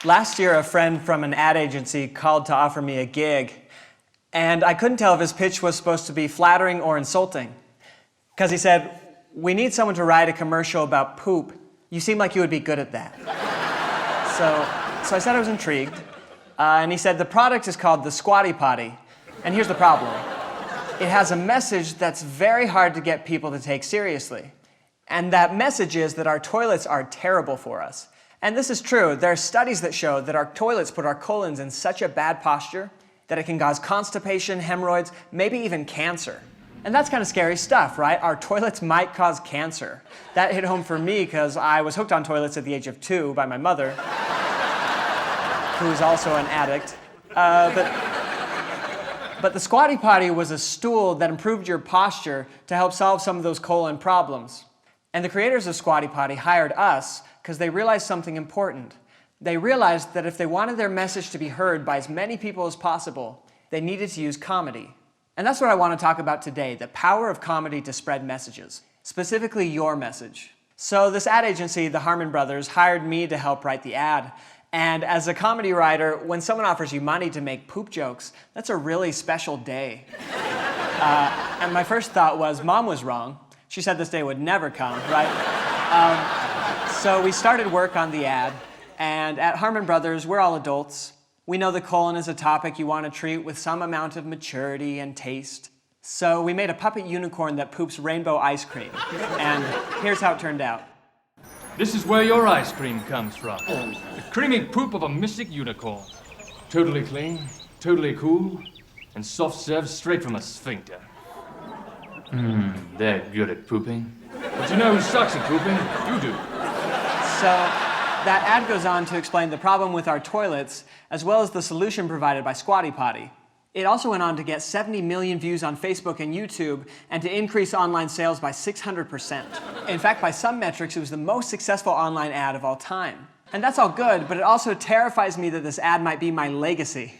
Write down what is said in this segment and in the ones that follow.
Last year, a friend from an ad agency called to offer me a gig, and I couldn't tell if his pitch was supposed to be flattering or insulting. Because he said, "We need someone to write a commercial about poop. You seem like you would be good at that." So I said I was intrigued, and he said, "The product is called the Squatty Potty, and here's the problem. It has a message that's very hard to get people to take seriously. And that message is that our toilets are terrible for us. And this is true. There are studies that show that our toilets put our colons in such a bad posture that it can cause constipation, hemorrhoids, maybe even cancer." And that's kind of scary stuff, right? Our toilets might cause cancer. That hit home for me because I was hooked on toilets at the age of 2 by my mother, who is also an addict. But the Squatty Potty was a stool that improved your posture to help solve some of those colon problems. And the creators of Squatty Potty hired us because they realized something important. They realized that if they wanted their message to be heard by as many people as possible, they needed to use comedy. And that's what I want to talk about today, the power of comedy to spread messages, specifically your message. So this ad agency, the Harmon Brothers, hired me to help write the ad. And as a comedy writer, when someone offers you money to make poop jokes, that's a really special day. And my first thought was, Mom was wrong. She said this day would never come, right? So we started work on the ad, and at Harmon Brothers, we're all adults. We know the colon is a topic you want to treat with some amount of maturity and taste. So we made a puppet unicorn that poops rainbow ice cream. And here's how it turned out. This is where your ice cream comes from. The creamy poop of a mystic unicorn. Totally clean, totally cool, and soft served straight from a sphincter. They're good at pooping. But you know who sucks at pooping? You do. So that ad goes on to explain the problem with our toilets, as well as the solution provided by Squatty Potty. It also went on to get 70 million views on Facebook and YouTube, and to increase online sales by 600%. In fact, by some metrics, it was the most successful online ad of all time. And that's all good, but it also terrifies me that this ad might be my legacy.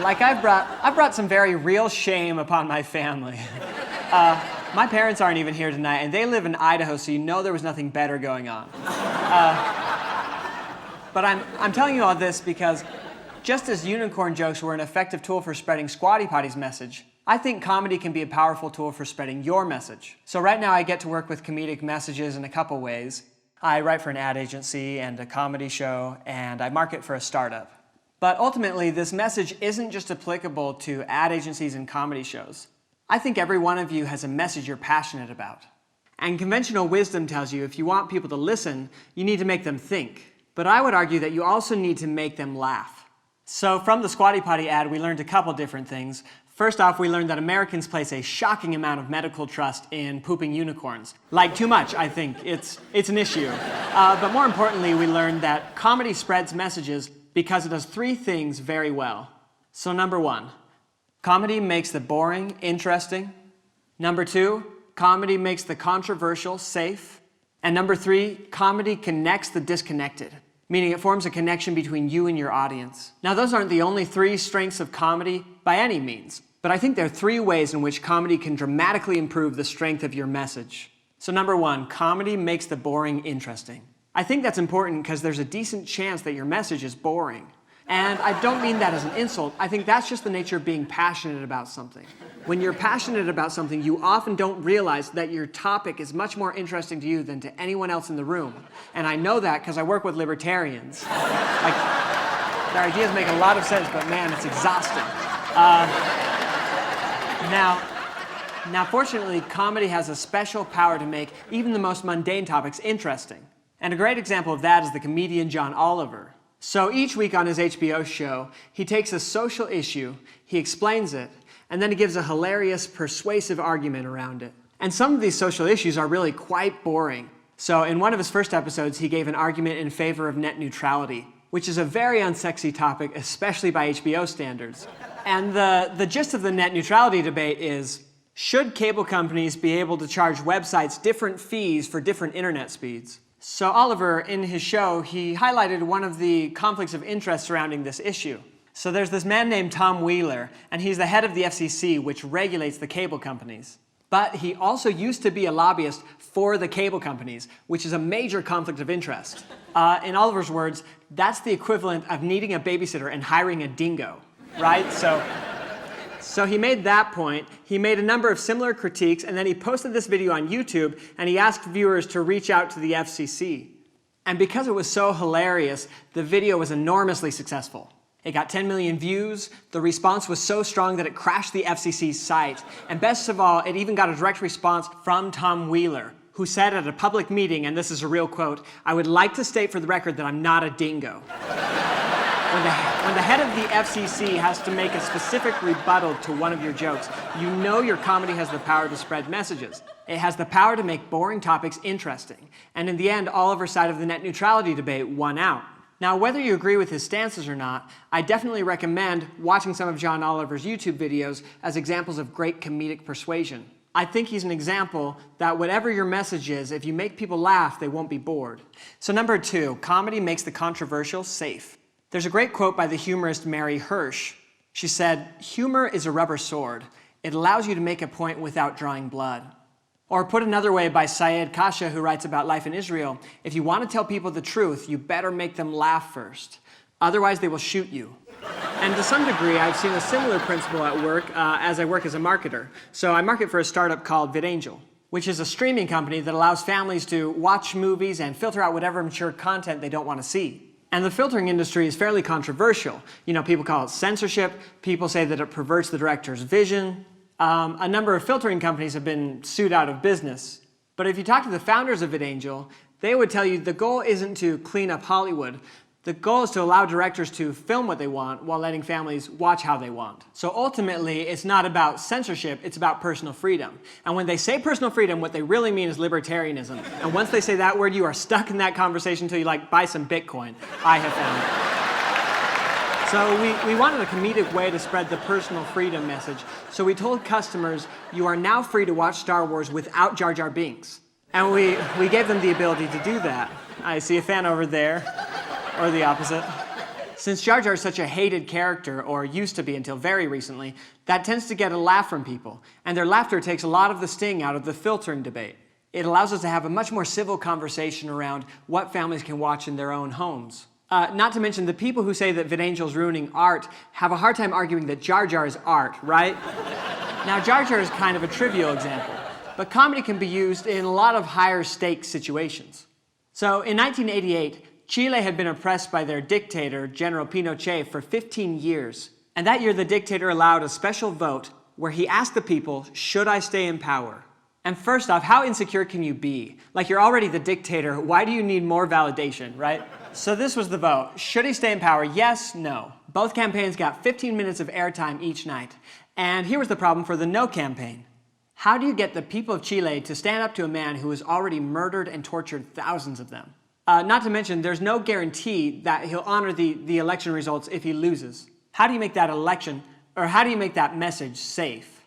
Like I've brought some very real shame upon my family. My parents aren't even here tonight, and they live in Idaho, so you know there was nothing better going on. But I'm telling you all this because just as unicorn jokes were an effective tool for spreading Squatty Potty's message, I think comedy can be a powerful tool for spreading your message. So right now I get to work with comedic messages in a couple ways. I write for an ad agency and a comedy show, and I market for a startup. But ultimately, this message isn't just applicable to ad agencies and comedy shows. I think every one of you has a message you're passionate about. And conventional wisdom tells you if you want people to listen, you need to make them think. But I would argue that you also need to make them laugh. So from the Squatty Potty ad, we learned a couple different things. First off, we learned that Americans place a shocking amount of medical trust in pooping unicorns. Like too much, I think. It's an issue. But more importantly, we learned that comedy spreads messages because it does 3 things very well. So number 1, comedy makes the boring interesting. Number 2, comedy makes the controversial safe. And number 3, comedy connects the disconnected, meaning it forms a connection between you and your audience. Now, those aren't the only 3 strengths of comedy by any means, but I think there are 3 ways in which comedy can dramatically improve the strength of your message. So number 1, comedy makes the boring interesting. I think that's important because there's a decent chance that your message is boring. And I don't mean that as an insult. I think that's just the nature of being passionate about something. When you're passionate about something, you often don't realize that your topic is much more interesting to you than to anyone else in the room. And I know that because I work with libertarians. Like, their ideas make a lot of sense, but man, it's exhausting. Now, fortunately, comedy has a special power to make even the most mundane topics interesting. And a great example of that is the comedian John Oliver. So each week on his HBO show, he takes a social issue, he explains it, and then he gives a hilarious, persuasive argument around it. And some of these social issues are really quite boring. So in one of his first episodes, he gave an argument in favor of net neutrality, which is a very unsexy topic, especially by HBO standards. And the gist of the net neutrality debate is, should cable companies be able to charge websites different fees for different internet speeds? So Oliver, in his show, he highlighted one of the conflicts of interest surrounding this issue. So there's this man named Tom Wheeler, and he's the head of the FCC, which regulates the cable companies. But he also used to be a lobbyist for the cable companies, which is a major conflict of interest. In Oliver's words, that's the equivalent of needing a babysitter and hiring a dingo, right? So he made that point. He made a number of similar critiques, and then he posted this video on YouTube, and he asked viewers to reach out to the FCC. And because it was so hilarious, the video was enormously successful. It got 10 million views. The response was so strong that it crashed the FCC's site. And best of all, it even got a direct response from Tom Wheeler, who said at a public meeting, and this is a real quote, "I would like to state for the record that I'm not a dingo." When the head of the FCC has to make a specific rebuttal to one of your jokes, you know your comedy has the power to spread messages. It has the power to make boring topics interesting. And in the end, Oliver's side of the net neutrality debate won out. Now, whether you agree with his stances or not, I definitely recommend watching some of John Oliver's YouTube videos as examples of great comedic persuasion. I think he's an example that whatever your message is, if you make people laugh, they won't be bored. So number 2, comedy makes the controversial safe. There's a great quote by the humorist Mary Hirsch. She said, "Humor is a rubber sword. It allows you to make a point without drawing blood." Or put another way by Syed Kasha, who writes about life in Israel, "If you want to tell people the truth, you better make them laugh first. Otherwise, they will shoot you." And to some degree, I've seen a similar principle at work as I work as a marketer. So I market for a startup called VidAngel, which is a streaming company that allows families to watch movies and filter out whatever mature content they don't want to see. And the filtering industry is fairly controversial. You know, people call it censorship. People say that it perverts the director's vision. A number of filtering companies have been sued out of business. But if you talk to the founders of VidAngel, they would tell you the goal isn't to clean up Hollywood. The goal is to allow directors to film what they want while letting families watch how they want. So ultimately, it's not about censorship, it's about personal freedom. And when they say personal freedom, what they really mean is libertarianism. And once they say that word, you are stuck in that conversation until you buy some Bitcoin, I have found. So we wanted a comedic way to spread the personal freedom message. So we told customers, you are now free to watch Star Wars without Jar Jar Binks. And we gave them the ability to do that. I see a fan over there. Or the opposite. Since Jar Jar is such a hated character, or used to be until very recently, that tends to get a laugh from people. And their laughter takes a lot of the sting out of the filtering debate. It allows us to have a much more civil conversation around what families can watch in their own homes. Not to mention, the people who say that VidAngel's ruining art have a hard time arguing that Jar Jar is art, right? Now, Jar Jar is kind of a trivial example, but comedy can be used in a lot of higher stakes situations. So in 1988, Chile had been oppressed by their dictator, General Pinochet, for 15 years. And that year, the dictator allowed a special vote where he asked the people, should I stay in power? And first off, how insecure can you be? Like, you're already the dictator, why do you need more validation, right? So this was the vote. Should he stay in power? Yes, no. Both campaigns got 15 minutes of airtime each night. And here was the problem for the no campaign. How do you get the people of Chile to stand up to a man who has already murdered and tortured thousands of them? Not to mention, there's no guarantee that he'll honor the election results if he loses. How do you make that election, or how do you make that message safe?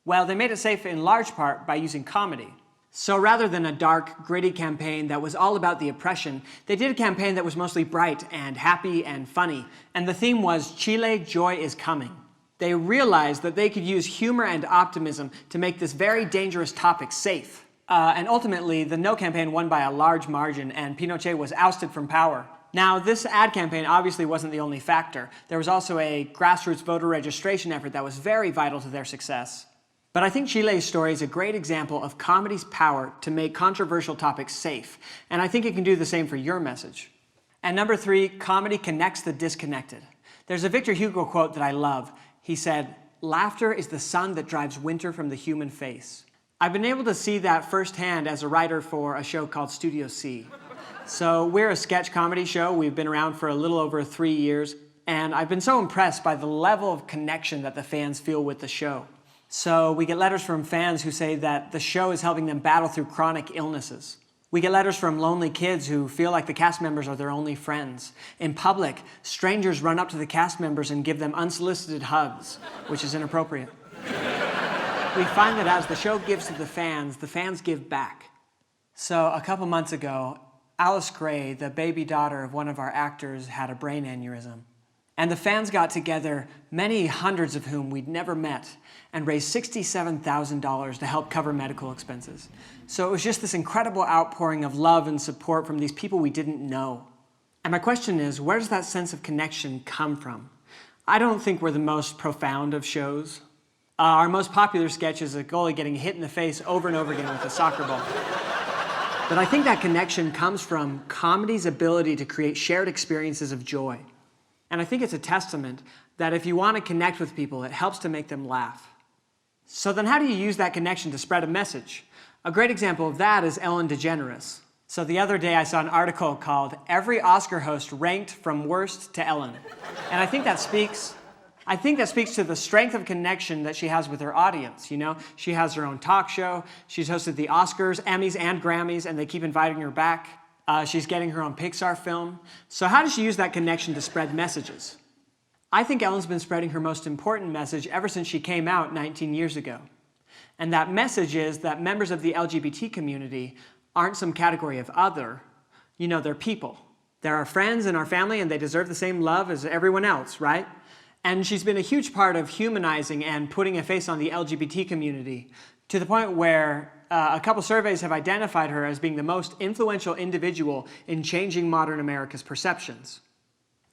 Well, they made it safe in large part by using comedy. So rather than a dark, gritty campaign that was all about the oppression, they did a campaign that was mostly bright and happy and funny. And the theme was, Chile, joy is coming. They realized that they could use humor and optimism to make this very dangerous topic safe. And ultimately, the no campaign won by a large margin, and Pinochet was ousted from power. Now, this ad campaign obviously wasn't the only factor. There was also a grassroots voter registration effort that was very vital to their success. But I think Chile's story is a great example of comedy's power to make controversial topics safe, and I think it can do the same for your message. And number 3, comedy connects the disconnected. There's a Victor Hugo quote that I love. He said, "Laughter is the sun that drives winter from the human face." I've been able to see that firsthand as a writer for a show called Studio C. So we're a sketch comedy show. We've been around for a little over 3 years, and I've been so impressed by the level of connection that the fans feel with the show. So we get letters from fans who say that the show is helping them battle through chronic illnesses. We get letters from lonely kids who feel like the cast members are their only friends. In public, strangers run up to the cast members and give them unsolicited hugs, which is inappropriate. We find that as the show gives to the fans give back. So a couple months ago, Alice Gray, the baby daughter of one of our actors, had a brain aneurysm. And the fans got together, many hundreds of whom we'd never met, and raised $67,000 to help cover medical expenses. So it was just this incredible outpouring of love and support from these people we didn't know. And my question is, where does that sense of connection come from? I don't think we're the most profound of shows. Our most popular sketch is a goalie getting hit in the face over and over again with a soccer ball. But I think that connection comes from comedy's ability to create shared experiences of joy. And I think it's a testament that if you want to connect with people, it helps to make them laugh. So then how do you use that connection to spread a message? A great example of that is Ellen DeGeneres. So the other day I saw an article called "Every Oscar Host Ranked from Worst to Ellen." And I think that speaks to the strength of connection that she has with her audience. You know, she has her own talk show. She's hosted the Oscars, Emmys, and Grammys, and they keep inviting her back. She's getting her own Pixar film. So how does she use that connection to spread messages? I think Ellen's been spreading her most important message ever since she came out 19 years ago. And that message is that members of the LGBT community aren't some category of other. You know, they're people. They're our friends and our family, and they deserve the same love as everyone else, right? And she's been a huge part of humanizing and putting a face on the LGBT community, to the point where a couple surveys have identified her as being the most influential individual in changing modern America's perceptions.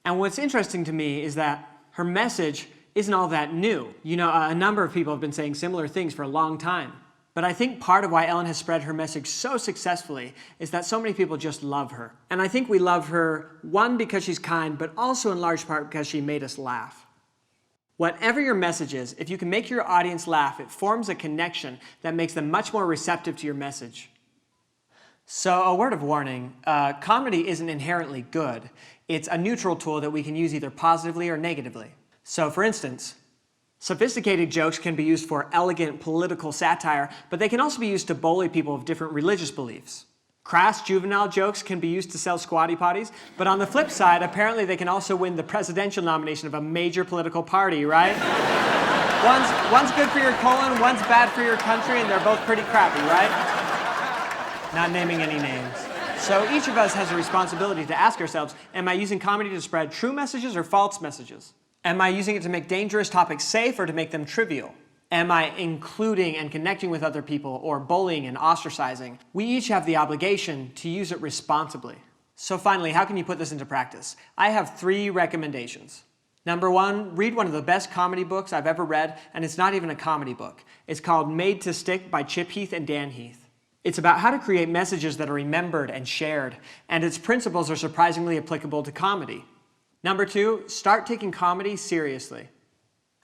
And what's interesting to me is that her message isn't all that new. You know, a number of people have been saying similar things for a long time. But I think part of why Ellen has spread her message so successfully is that so many people just love her. And I think we love her, one, because she's kind, but also in large part because she made us laugh. Whatever your message is, if you can make your audience laugh, it forms a connection that makes them much more receptive to your message. So a word of warning, comedy isn't inherently good. It's a neutral tool that we can use either positively or negatively. So for instance, sophisticated jokes can be used for elegant political satire, but they can also be used to bully people of different religious beliefs. Crass juvenile jokes can be used to sell Squatty Potties, but on the flip side, apparently they can also win the presidential nomination of a major political party, right? One's good for your colon, one's bad for your country, and they're both pretty crappy, right? Not naming any names. So each of us has a responsibility to ask ourselves, am I using comedy to spread true messages or false messages? Am I using it to make dangerous topics safe or to make them trivial? Am I including and connecting with other people or bullying and ostracizing? We each have the obligation to use it responsibly. So finally, how can you put this into practice? I have 3 recommendations. Number 1, read one of the best comedy books I've ever read, and it's not even a comedy book. It's called Made to Stick by Chip Heath and Dan Heath. It's about how to create messages that are remembered and shared, and its principles are surprisingly applicable to comedy. Number 2, start taking comedy seriously.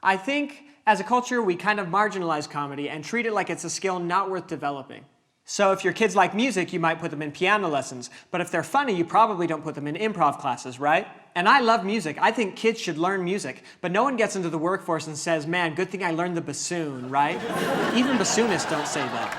I think as a culture, we kind of marginalize comedy and treat it like it's a skill not worth developing. So if your kids like music, you might put them in piano lessons, but if they're funny, you probably don't put them in improv classes, right? And I love music. I think kids should learn music, but no one gets into the workforce and says, man, good thing I learned the bassoon, right? Even bassoonists don't say that.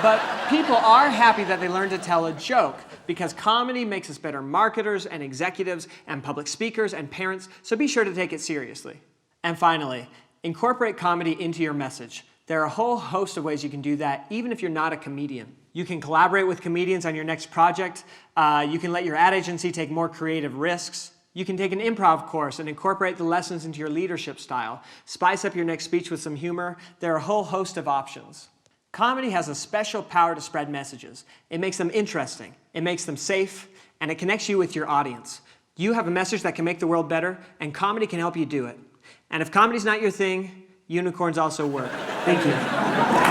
But people are happy that they learn to tell a joke, because comedy makes us better marketers and executives and public speakers and parents, so be sure to take it seriously. And finally, incorporate comedy into your message. There are a whole host of ways you can do that, even if you're not a comedian. You can collaborate with comedians on your next project. You can let your ad agency take more creative risks. You can take an improv course and incorporate the lessons into your leadership style. Spice up your next speech with some humor. There are a whole host of options. Comedy has a special power to spread messages. It makes them interesting, it makes them safe, and it connects you with your audience. You have a message that can make the world better, and comedy can help you do it. And if comedy's not your thing, unicorns also work. Thank you.